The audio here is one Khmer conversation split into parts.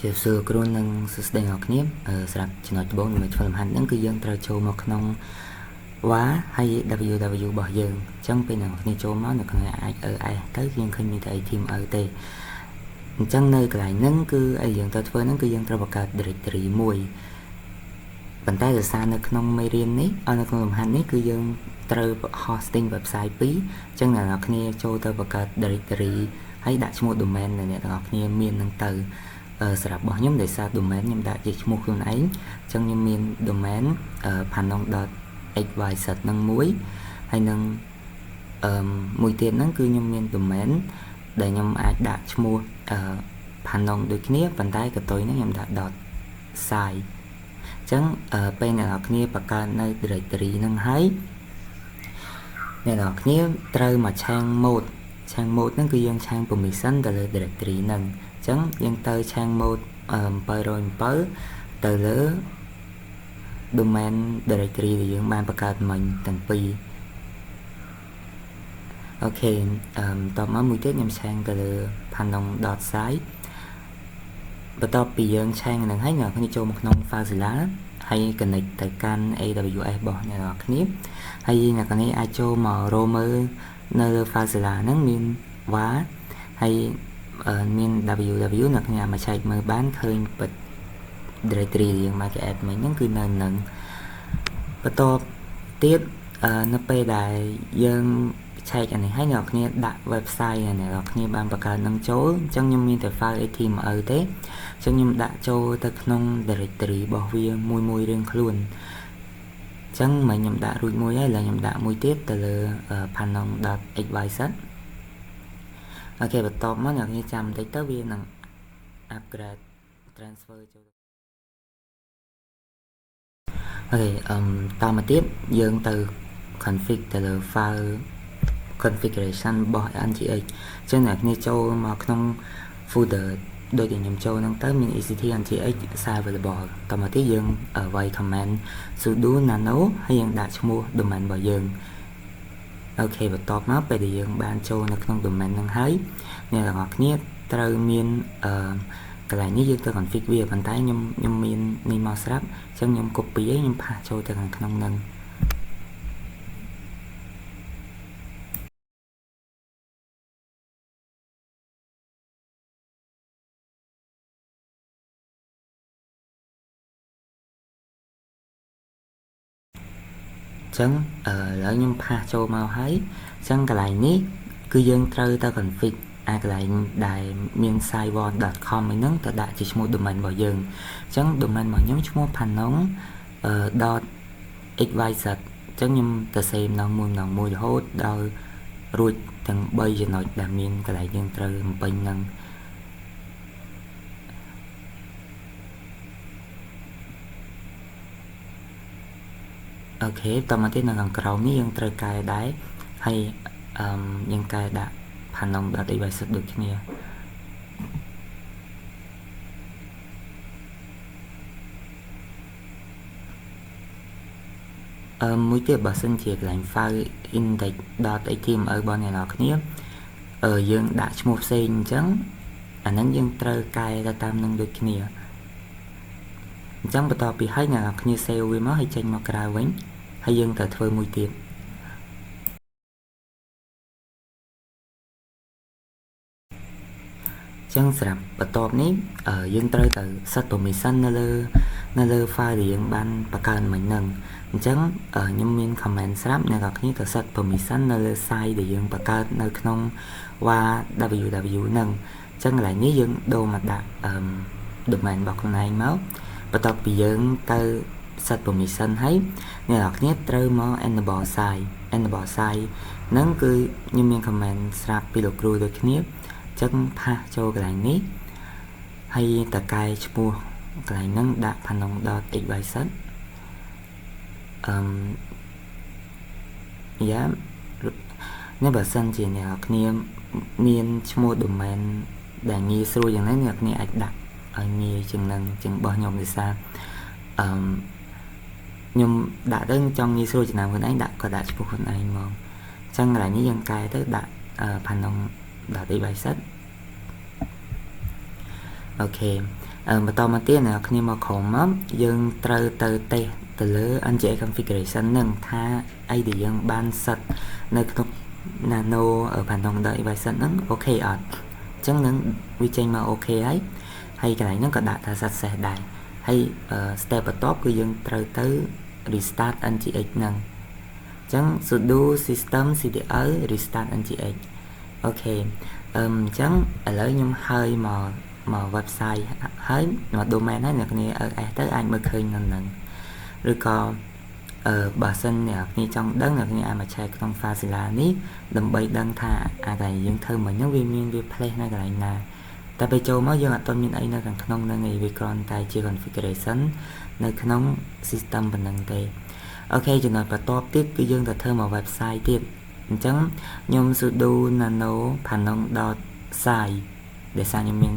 ជាសួរគ្រូនឹងសួស្តីអ្នកគ្នាសម្រាប់ចំណុចដំបូងនៃធ្វើលំហាត់ហ្នឹងគឺយើងត្រូវចូលមកក្នុង WA ហើយ www របស់យើងអញ្ចឹងពេលអ្នកគ្នាចូលមកនៅក្នុងអាច ES ទៅយើងឃើញមានតែ team ទេអញ្ចឹងនៅកន្លែងហ្នឹងគឺឲ្យយើងត្រូវធ្វើហ្នឹងគឺយើងត្រូវបង្កើត directory មួយប៉ុន្តែដោយសារនៅក្នុងមេរៀននេះនៅក្នុងលំហាត់នេះគឺយើងត្រូវ hosting website 2អញ្ចឹងអ្នកគ្នាចូលទៅបង្កើត directory ហើយដាក់ឈ្មោះ domain ដែលអ្នកទាំងអស់គ្នាមានហ្នឹងទៅសម្រាប់របស់ខ្ញុំដោយសារ domain ខ្ញុំដាក់ជាឈ្មោះខ្លួនឯងអញ្ចឹងខ្ញុំមាន domain panon.xyz នឹងមួយហើយនឹងមួយទៀតហ្នឹងគឺខ្ញុំមាន domain ដែលខ្ញុំអាចដាក់ឈ្មោះpanon ដូចគ្នាប៉ុន្តែកតុយហ្នឹងខ្ញុំដាក់ .site អញ្ចឹងពេលអ្នកនរគ្នាបង្កើតនៅ directory ហ្នឹងហើយអ្នកនរគ្នាត្រូវមកឆាង mode ហ្នឹងគឺយើងឆាង permission ទៅលើ directory ហ្នឹងអញ្ចឹងយើងទៅឆាង mode 707ទៅលើ domain directory ដែលយើងបានបង្កើតមិញទាំងពីរអូខេតបមកមួយទៀតខ្ញុំឆាងទៅលើ panon.site បន្ទាប់ពីយើងឆាងហ្នឹងហើយអ្នកនរគ្នាចូលមកក្នុង Fazilla ហើយ connect ទៅកាន់ AWS របស់អ្នកនរគ្នាហើយអ្នកនរគ្នាអាចចូលមករកមើលនៅលើ Fazilla ហ្នឹងមាន WA ហើយមាន www អ្នកគ្នាមកឆែកមើលបានឃើញពិត directory យើងមកគេ add មិញហ្នឹងគឺនៅនឹងបន្ទាប់ទៀតនៅពេលដែលយើងឆែកអានេះហើយអ្នកគ្នាដាក់ website អ្នកគ្នាបានបង្កើតនឹងចូលអញ្ចឹងខ្ញុំមានតែ file HTML ទេអញ្ចឹងខ្ញុំដាក់ចូលទៅក្នុង directory របស់វាមួយរៀងខ្លួនអញ្ចឹងមកខ្ញុំដាក់រួចមួយហើយឥឡូវខ្ញុំដាក់មួយទៀតទៅលើ panon.xyz អូខេបន្ទាប់មកអ្នកគ្នាចាំបន្តិចទៅវានឹង upgrade transfer ចូលអូខេតមកទៀតយើងទៅ config ទៅលើ file configuration របស់ NGX អញ្ចឹងអ្នកគ្នាចូលមកក្នុង folder ដូចខ្ញុំចូលហ្នឹងទៅមាន ECT NGX available តមកទៀតយើងវាយ command sudo nano ហើយយើងដាក់ឈ្មោះ domain របស់យើងអូខេបន្ទាប់មកពេលដែលយើងបានចូលនៅក្នុង domain ហ្នឹងហើយអ្នកទាំងអស់គ្នាត្រូវមានកន្លែងនេះយើងទៅ config វាប៉ុន្តែខ្ញុំមាននេះមកស្រាប់អញ្ចឹងខ្ញុំ copy ហើយខ្ញុំ paste ចូលទៅខាងក្នុងហ្នឹងអញ្ចឹងឥឡូវខ្ញុំ paste ចូលមកហើយអញ្ចឹងកន្លែងនេះគឺយើងត្រូវទៅ config កន្លែងដែលមាន site1.com ហ្នឹងទៅដាក់ជាឈ្មោះ domain របស់យើងអញ្ចឹង domain របស់ខ្ញុំឈ្មោះ panon.xyz អញ្ចឹងខ្ញុំទៅសេម្ដងមួយរហូតដល់រួចទាំង3ចំណុចដែលមានកន្លែងយើងត្រូវបំពេញហ្នឹងអូខេតមកទៀតនៅខាងក្រោមនេះយើងត្រូវកែដែរហើយយើងកែដាក់ panon.xyz ដូចគ្នាមួយទៀតបើសិនជាកន្លែង file index.html របស់អ្នកនរគ្នាយើងដាក់ឈ្មោះផ្សេងអញ្ចឹងអាហ្នឹងយើងត្រូវកែទៅតាមនឹងដូចគ្នាអញ្ចឹងបន្ទាប់ពីហើយអ្នកនរគ្នា save វាមកហើយចេញមកក្រៅវិញហើយយើងត្រូវធ្វើមួយទៀតចឹងសម្រាប់បន្ទាប់នេះយើងត្រូវទៅ set permission នៅលើ file ដែលយើងបានបង្កើតមិញហ្នឹងអញ្ចឹងខ្ញុំមាន comment ស្រាប់អ្នកនរគ្នាទៅ set permission នៅលើ site ដែលយើងបង្កើតនៅក្នុង www ហ្នឹងអញ្ចឹងកន្លែងនេះយើងដូរមកដាក់domain របស់ខ្លួនឯងមកបន្ទាប់ពីយើងទៅ set permission ហើយអ្នកនរគ្នាត្រូវមក enable site ហ្នឹងគឺខ្ញុំមាន comment ស្រាប់ពីលោកគ្រូដូចគ្នាចឹង paste ចូលកន្លែងនេះហើយតកែឈ្មោះកន្លែងហ្នឹងដាក់ panon.xyz នេះបើសិនជាអ្នកគ្នាមានឈ្មោះ domain ដែលងាយស្រួលយ៉ាងណាអ្នកគ្នាអាចដាក់ឲ្យងាយជាងនឹងជាងរបស់ខ្ញុំដោយសារខ្ញុំដាក់ទៅចង់ងាយស្រួលចំណាំខ្លួនឯងដាក់ឈ្មោះខ្លួនឯងហ្មងអញ្ចឹងកន្លែងនេះយើងកែទៅដាក់ panon.xyz អូខេ បន្តមកទៀតអ្នកគ្នាមកក្រុមមកយើងត្រូវទៅតេស្តទៅលើ NGX configuration នឹងថាអីដែលយើងបាន set នៅក្នុង nano ផានង device ហ្នឹងអូខេអត់អញ្ចឹងនឹងវាចេញមកអូខេហើយកន្លែងហ្នឹងក៏ដាក់ថា success ដែរហើយ step បន្ទាប់គឺយើងត្រូវទៅ restart NGX ហ្នឹងអញ្ចឹង sudo system ctl restart NGX អូខេអញ្ចឹងឥឡូវខ្ញុំហើយមក website ហើយមក domain ហើយអ្នកគ្នា s ទៅអាចមើលឃើញនៅហ្នឹងឬក៏បើសិនអ្នកគ្នាចង់ដឹងអ្នកគ្នាអាចមក check ក្នុង Fazilla នេះដើម្បីដឹងថាអាកន្លែងយើងធ្វើមិញហ្នឹងវាមានវា place នៅកន្លែងណាតែពេលចូលមកយើងអត់ទាន់មានអីនៅខាងក្នុងហ្នឹងឯងវាគ្រាន់តែជា configuration នៅក្នុង system ប៉ុណ្ណឹងទេអូខេចំណុចបន្ទាប់ទៀតគឺយើងទៅធ្វើមក website ទៀតអញ្ចឹងខ្ញុំ sudo nano phanong.site ដែលសារខ្ញុំមាន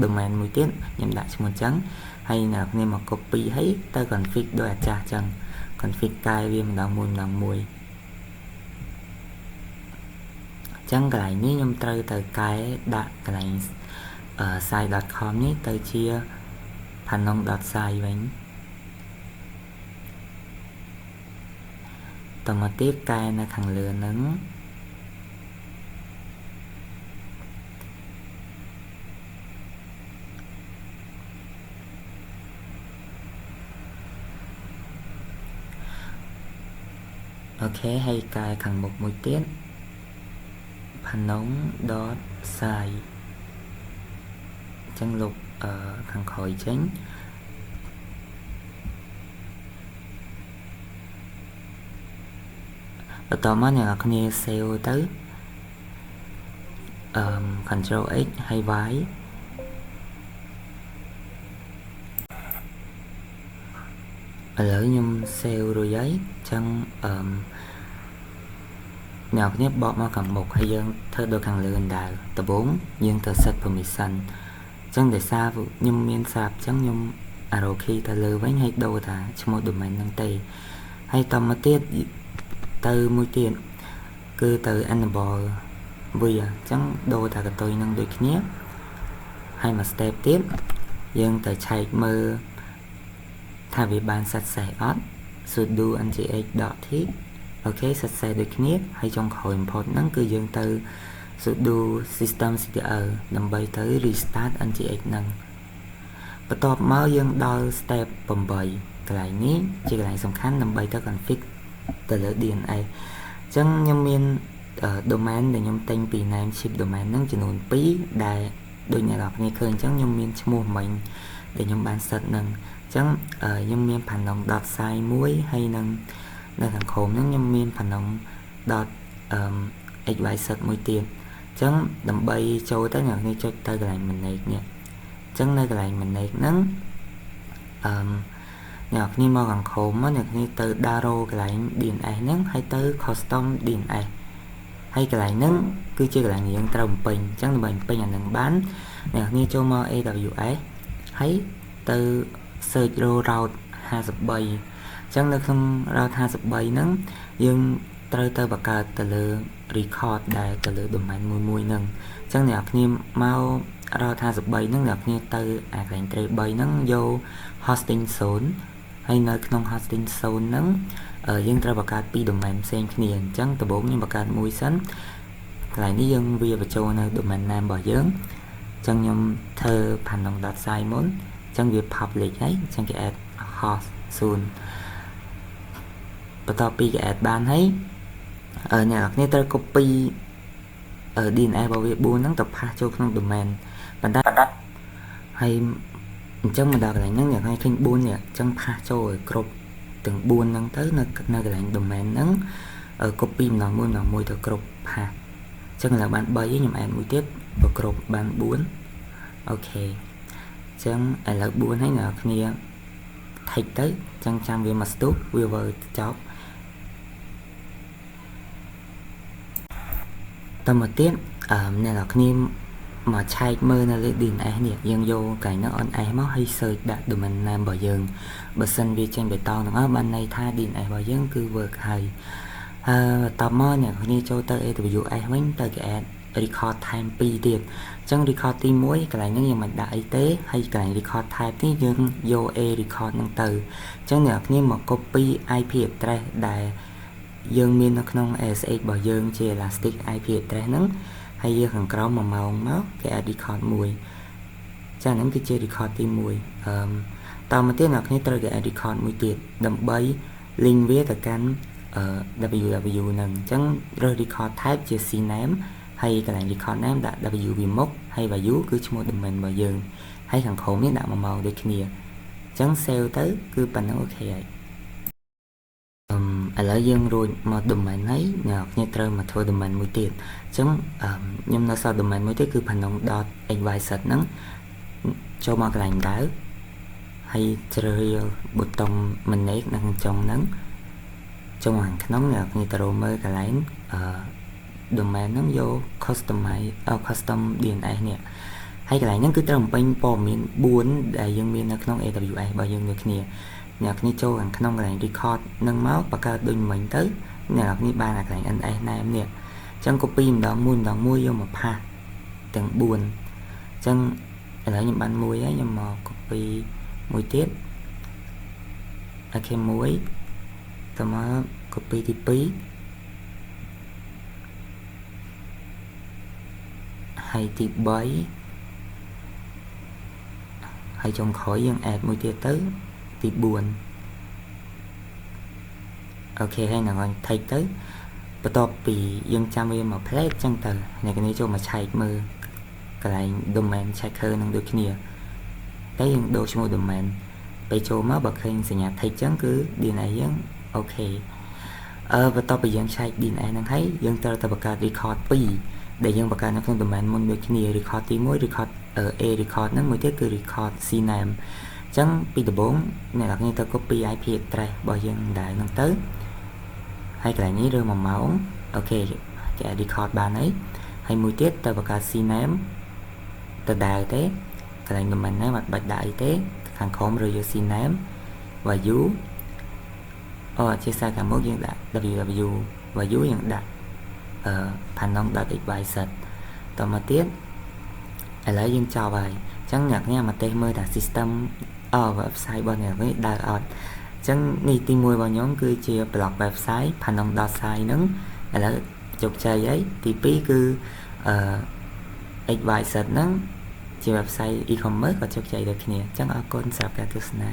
domain មួយទៀតខ្ញុំដាក់ឈ្មោះអញ្ចឹងហើយអ្នកគ្នាមក copy ហើយទៅ config ដោយអាចារ្យអញ្ចឹង config កែវាម្ដងមួយអញ្ចឹងកន្លែងនេះខ្ញុំត្រូវទៅកែដាក់កន្លែងsite.com នេះទៅជា phanong.site វិញតមកទៀតកែនៅខាងលើហ្នឹងអូខេហើយកែខាងមុខមួយទៀត phanong.site អញ្ចឹងលុបខាងក្រោយចេញបន្តមកអ្នកនរគ្នា save ទៅcontrol X ហើយ Y ឥឡូវខ្ញុំ save រួចហើយអញ្ចឹងអ្នកគ្នាបកមកខាងមុខហើយយើងធ្វើដូចខាងលើដែរដំបូងយើងទៅ set permission អញ្ចឹងដោយសារខ្ញុំមានស្រាប់អញ្ចឹងខ្ញុំ arrow key ទៅលើវិញហើយដូរថាឈ្មោះ domain ហ្នឹងទេហើយតមកទៀតទៅមួយទៀតគឺទៅ enable វាអញ្ចឹងដូរថាកន្ទុយនឹងដូចគ្នាហើយមក step ទៀតយើងទៅឆែកមើលថាវាបាន success អត់ sudo ngx.t អូខេ success ដូចគ្នាហើយចុងក្រោយ import ហ្នឹងគឺយើងទៅ sudo system ctl ដើម្បីទៅ restart ngx ហ្នឹងបន្ទាប់មកយើងដល់ step 8កន្លែងនេះជាកន្លែងសំខាន់ដើម្បីទៅ config ទៅលើ DNA អញ្ចឹងខ្ញុំមាន domain ដែលខ្ញុំទិញពី Namecheap domain ហ្នឹងចំនួន2ដែលដូចអ្នកនរគ្នាឃើញអញ្ចឹងខ្ញុំមានឈ្មោះមិញដែលខ្ញុំបាន set ហ្នឹងអញ្ចឹងខ្ញុំមាន phanong.site មួយហើយនឹងនៅខាងក្រោមហ្នឹងខ្ញុំមាន phanong.xyz មួយទៀតអញ្ចឹងដើម្បីចូលទៅអ្នកនរគ្នាចុចទៅកន្លែង manage នេះអញ្ចឹងនៅកន្លែង manage ហ្នឹងអ្នកគ្នាមកខាងក្រោមមកអ្នកគ្នាទៅ download កន្លែង DNS ហ្នឹងហើយទៅ custom DNS ហើយកន្លែងហ្នឹងគឺជាកន្លែងដែលយើងត្រូវបំពេញអញ្ចឹងដើម្បីបំពេញអាហ្នឹងបានអ្នកគ្នាចូលមក AWS ហើយទៅ search route 53អញ្ចឹងនៅក្នុង route 53ហ្នឹងយើងត្រូវទៅបង្កើតទៅលើ record ដែលទៅលើ domain មួយហ្នឹងអញ្ចឹងអ្នកគ្នាមក route 53ហ្នឹងអ្នកគ្នាទៅអាកន្លែង tray 3ហ្នឹងយក hosting zone ហើយនៅក្នុង hosting zone ហ្នឹងយើងត្រូវបង្កើតពី domain ផ្សេងគ្នាអញ្ចឹងដំបូងខ្ញុំបង្កើតមួយសិនកន្លែងនេះយើងវាបញ្ចូលនៅ domain name របស់យើងអញ្ចឹងខ្ញុំធ្វើ phanong.site មុនអញ្ចឹងវា public ហើយអញ្ចឹងគេ add host soon បន្ទាប់ពីគេ add បានហើយអ្នកនរគ្នាត្រូវ copy DNS របស់វា4ហ្នឹងទៅផាសចូលក្នុង domain ប៉ុន្តែហើយអញ្ចឹងមកដល់កន្លែងហ្នឹងអ្នកនរឃើញ4នេះអញ្ចឹងផាសចូលឲ្យគ្រប់ទាំង4ហ្នឹងទៅនៅកន្លែង domain ហ្នឹង copy ម្ដងមួយទៅគ្រប់ផាសអញ្ចឹងឥឡូវបាន3ហើយខ្ញុំ add មួយទៀតបើគ្រប់បាន4អូខេអញ្ចឹងឥឡូវ4ហើយអ្នកគ្នា take ទៅអញ្ចឹងចាំវាមកស្ទុះវាធ្វើចប់តមកទៀតអ្នកនរគ្នាមកឆែកមើលនៅលើ DNS នេះយើងយកកន្លែងហ្នឹង on s មកហើយ search ដាក់ domain name របស់យើងបើសិនវាចេញបេតងទាំងអស់បានន័យថា DNS របស់យើងគឺ work ហើយតបមកអ្នកគ្នាចូលទៅ AWS វិញទៅគេ add record time 2 ទៀតចឹង record ទី1កន្លែងហ្នឹងយើងមិនដាក់អីទេហើយកន្លែង record type នេះយើងយក A record ហ្នឹងទៅចឹងអ្នកគ្នាមក copy IP address ដែលយើងមាននៅក្នុង SSH របស់យើងជា elastic IP address ហ្នឹងហើយយើងខាងក្រោម1ម៉ោងមកគេ add record 1ចាហ្នឹងគឺជា record ទី1តមកទៀតអ្នកគ្នាត្រូវគេ add record មួយទៀតដើម្បី link វាទៅកាន់ www ហ្នឹងអញ្ចឹងរើស record type ជា cname ហើយកន្លែង record name ដាក់ w វាមុខហើយ value គឺឈ្មោះ domain របស់យើងហើយខាងក្រោមនេះដាក់1ម៉ោងដូចគ្នាអញ្ចឹង save ទៅគឺប៉ុណ្ណឹងអូខេហើយឥឡូវយើងរួចមក domain ហើយអ្នកគ្នាត្រូវមកធ្វើ domain មួយទៀតអញ្ចឹងខ្ញុំនៅសល់ domain មួយទៀតគឺ panon.xyz ហ្នឹងចូលមកកន្លែងដើរហើយជ្រើសរើសប៊ូតុង manage នៅខាងចុងហ្នឹងចុងខាងក្នុងអ្នកគ្នាត្រូវមើលកន្លែងdomain ហ្នឹងយក custom DNS នេះហើយកន្លែងហ្នឹងគឺត្រូវបំពេញព័ត៌មាន4ដែលយើងមាននៅក្នុង AWS របស់យើងដូចគ្នាអ្នកគ្នាចូលខាងក្នុងកន្លែង record ហ្នឹងមកបង្កើតដូចមិញទៅអ្នកគ្នាបានអាកន្លែង NS name នេះអញ្ចឹង copy ម្ដងមួយយកមកផាសទាំង4អញ្ចឹងឥឡូវខ្ញុំបានមួយហើយខ្ញុំមក copy មួយទៀតអូខេមួយតមក copy ទី2ហើយទី3ហើយចុងក្រោយយើង add មួយទៀតទៅទី4អូខេហើយនឹងឲ្យ take ទៅបន្ទាប់ពីយើងចាំវាមក play អញ្ចឹងទៅអ្នកគ្នាចូលមកឆែកមើលកន្លែង domain checker នឹងដូចគ្នាតែយើងដូរឈ្មោះ domain ពេលចូលមកបើឃើញសញ្ញា take អញ្ចឹងគឺ DNS យើងអូខេបន្ទាប់ពីយើងឆែក DNS ហ្នឹងហើយយើងត្រូវទៅបង្កើត record 2ដែលយើងបង្កើតនៅក្នុង domain មុនដូចគ្នា record ទី1 record A record ហ្នឹងមួយទៀតគឺ record cname អញ្ចឹងពីដំបូងអ្នកនរគ្នាទៅ copy IP address របស់យើងដែរហ្នឹងទៅហើយកន្លែងនេះរើ1ម៉ោងអូខេគេ add record បានហើយមួយទៀតទៅបង្កើត cname ទៅដែរទេកន្លែង domain name អត់បាច់ដាក់អីទេខាងក្រោមរើយក cname value ជាសារខាងមុខយើងដាក់ www value យើងដាក់panon.xyz តមកទៀតឥឡូវយើងចប់ហើយអញ្ចឹងអ្នកគ្នាមកតេស្តមើលថា system website របស់អ្នកនេះដើរអត់អញ្ចឹងនេះទី1របស់ខ្ញុំគឺជា blog website panon.site ហ្នឹងឥឡូវជោគជ័យហើយទី2គឺxyz ហ្នឹងជា website e-commerce ក៏ជោគជ័យដូចគ្នាអញ្ចឹងអរគុណសម្រាប់ការទស្សនា